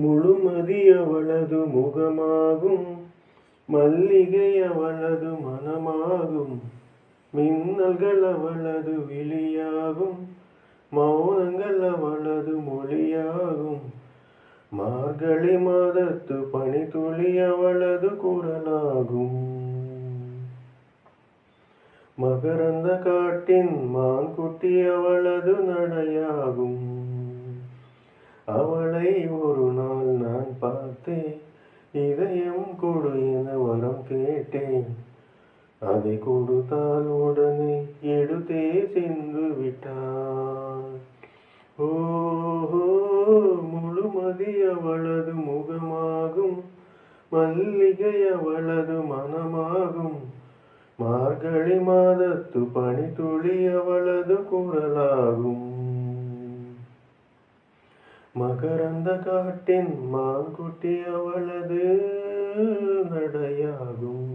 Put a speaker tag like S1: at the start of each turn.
S1: முழுமதி அவளது முகமாகும், மல்லிகை அவளது மனமாகும், மின்னல்கள் அவளது விழியாகும், மௌனங்கள் அவளது மொழியாகும், மார்கழி மாதத்து பனித்துளி அவளது குரலாகும், மகரந்த காட்டின் மான்குட்டி அவளது நடையாகும். அவளை ஒரு நாள் நான் பார்த்தேன், இதயம் கொடு என வரம் கேட்டேன். அதை கொடுத்தால் உடனே எடுத்தே சென்று விட்டான். ஓஹோ, முழுமதி அவளது முகமாகும், மல்லிகை அவளது மனமாகும், மார்கழி மாதத்து பனித்துளி அவளது குரலாகும், மகரந்த காட்டின் மான்குட்டி அவளது நடையாகும்.